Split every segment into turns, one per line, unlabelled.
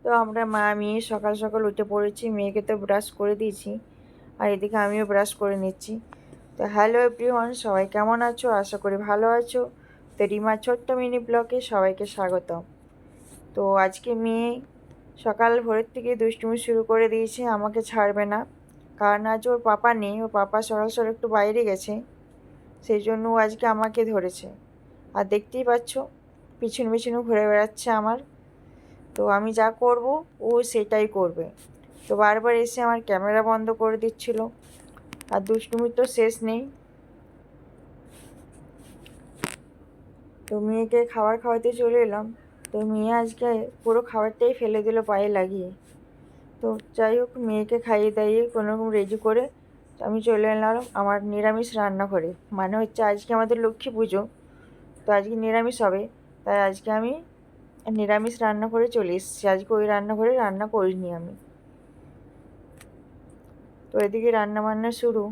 তো আমরা মা মেয়ে সকাল সকাল উঠে পড়েছি, মেয়েকে তো ব্রাশ করে দিয়েছি আর এদিকে আমিও ব্রাশ করে নিচ্ছি। তো হ্যালো এভরিওয়ান, সবাই কেমন আছো? আশা করি ভালো আছো। তো রিমার ছোট্ট মিনি ব্লগে সবাইকে স্বাগত। তো আজকে মেয়ে সকাল ভোরের থেকে দুষ্টুমি শুরু করে দিয়েছে, আমাকে ছাড়বে না। কারণ আজ ওর পাপা নেই, ওর পাপা সকাল সকাল একটু বাইরে গেছে, সেই জন্য ও আজকে আমাকে ধরেছে। আর দেখতেই পাচ্ছ পিছন পিছনে ঘুরে বেড়াচ্ছে আমার। তো আমি যা করব ও সেটাই করবে। তো বারবার এসে আমার ক্যামেরা বন্ধ করে দিচ্ছিল। আর দুষ্টুমির তো শেষ নেই। তো মেয়েকে খাবার খাওয়াতে চলে এলাম। তো মেয়ে আজকে পুরো খাবারটাই ফেলে দিল পায়ে লাগিয়ে। তো যাই হোক, মেয়েকে খাইয়ে দাইয়ে কোনোরকম রেডি করে আমি চলে এলাম আমার নিরামিষ রান্নাঘরে। মানে হচ্ছে আজকে আমাদের লক্ষ্মী পুজো, তো আজকে নিরামিষ হবে, তাই আজকে আমি নিরামিষ রান্নাঘরে চলে এসেছি। আজকে ওই রান্নাঘরে রান্না করিনি আমি। তো এদিকে রান্না বান্না শুরু।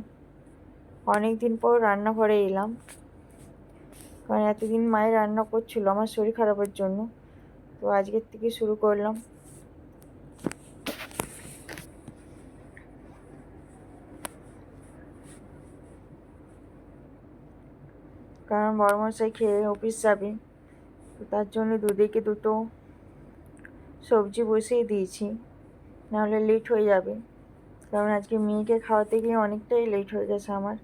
অনেক দিন পর রান্নাঘরে এলাম, কারণ এতদিন মায়ের রান্না করছিল আমার শরীর খারাপের জন্য। তো আজকের থেকে শুরু করলাম। কারণ বড়মশাই খেয়ে অফিস যাবে, তো তার জন্য দুদিকে দুটো সবজি বসিয়ে দিয়েছি, নাহলে লেট হয়ে যাবে। কারণ আজকে মেয়েকে খাওয়াতে গিয়ে অনেকটাই লেট হয়ে গেছে আমার।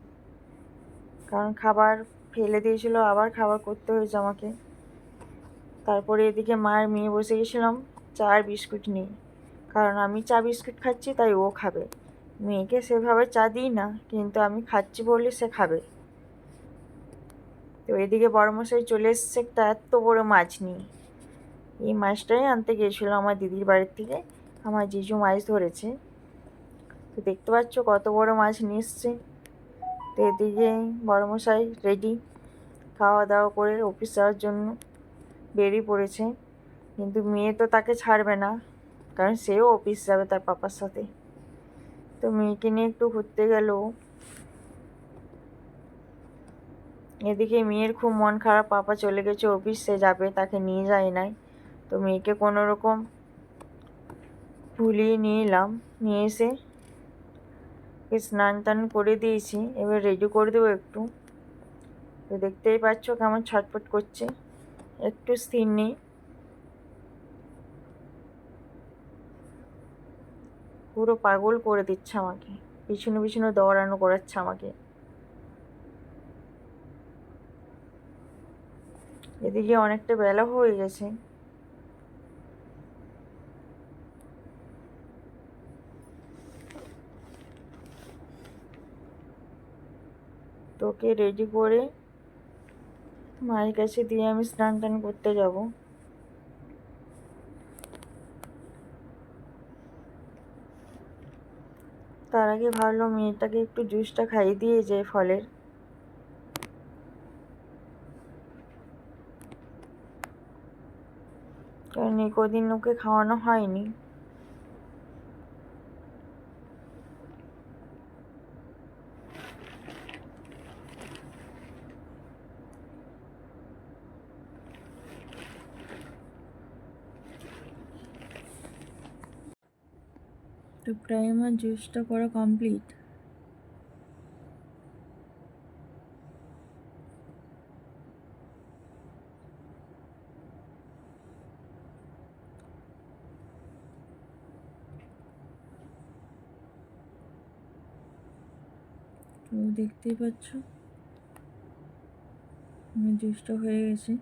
কারণ খাবার ফেলে দিয়েছিল, আবার খাবার করতে হয়েছে আমাকে। তারপরে এদিকে মায়ের মেয়ে বসে গেছিলাম চা আর বিস্কুট নিয়ে। কারণ আমি চা বিস্কুট খাচ্ছি তাই ও খাবে। মেয়েকে সেভাবে চা দিই না, কিন্তু আমি খাচ্ছি বলে সে খাবে। তো এদিকে বড়মশাই চলে এসছে একটা এত বড় মাছ নিয়ে। এই মাছটাই আনতে গিয়েছিল আমার দিদির বাড়ির থেকে, আমার জিজু মাছ ধরেছে। তো দেখতে পাচ্ছ কত বড় মাছ নিয়ে এসছে। তো এদিকে বড়মশাই রেডি, খাওয়া দাওয়া করে অফিস যাওয়ার জন্য বেরিয়ে পড়েছে। কিন্তু মেয়ে তো তাকে ছাড়বে না, কারণ সেও অফিস যাবে তার পাপার সাথে। তো মেয়েকে নিয়ে একটু ঘুরতে গেল। এদিকে মেয়ের খুব মন খারাপ, পাপা চলে গেছে অফিস, সে যাবে, তাকে নিয়ে যায় নাই। তো মেয়েকে কোনো রকম ভুলিয়ে নিয়ে এলাম, নিয়ে এসে স্নান টান করে দিয়েছি, এবার রেডি করে দেবো একটু। তো দেখতেই পাচ্ছ কেমন ছটফট করছে, একটু স্থির নেই। পুরো পাগল করে দিচ্ছে আমাকে, পিছনে পিছনে দৌড়ানো করাচ্ছে আমাকে। এদিকে অনেকটা বেলা হয়ে গেছে। তোকে রেডি করে মায়ের কাছে দিয়ে আমি স্নান টান করতে যাব। তার আগে ভাবলাম মেয়েটাকে একটু জুসটা খাইয়ে দিয়ে যায় ফলের। কারণ এই কদিন ওকে খাওয়ানো হয়নি। তো প্রায় আমার জুসটা করা কমপ্লিট। তো দেখতেই পাচ্ছ আমার জুসটা হয়ে গেছে।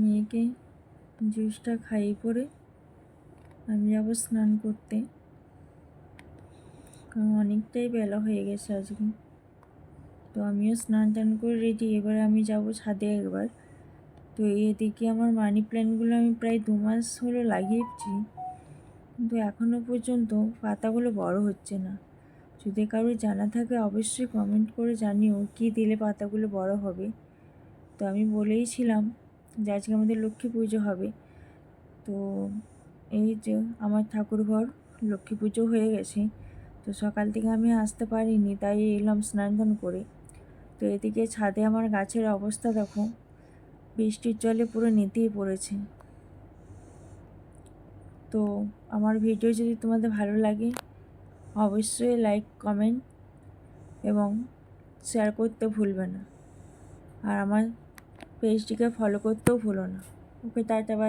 মেয়েকে জুসটা খাইয়ে পরে আমি যাবো স্নান করতে, কারণ অনেকটাই বেলা হয়ে গেছে আজকে। তো আমিও স্নান টান করে রেডি, এবার আমি যাব ছাদে একবার। তো এদিকে আমার মানি প্ল্যান্টগুলো আমি প্রায় 2 মাস হলো লাগিয়েছি, কিন্তু এখনও পর্যন্ত পাতাগুলো বড় হচ্ছে না। যদি কারোর জানা থাকে অবশ্যই কমেন্ট করে জানিও কী দিলে পাতাগুলো বড় হবে। তো আমি বলেইছিলাম যে আজকে আমাদের লক্ষ্মী পুজো হবে। তো এই যে আমার ঠাকুরঘর লক্ষ্মী পুজো হয়ে গেছে, তো সকাল থেকে আমি আসতে পারিনি, তাই এলাম স্নান টান করে। তো এদিকে ছাদে আমার গাছের অবস্থা দেখো, বৃষ্টির জলে পুরো নেতিয়ে পড়েছে। তো আমার ভিডিও যদি তোমাদের ভালো লাগে অবশ্যই লাইক, কমেন্ট এবং শেয়ার করতে ভুলবে না। আর আমার পেজটিকে ফলো করতেও ভুলো না। ওকে, টাটা, বাই।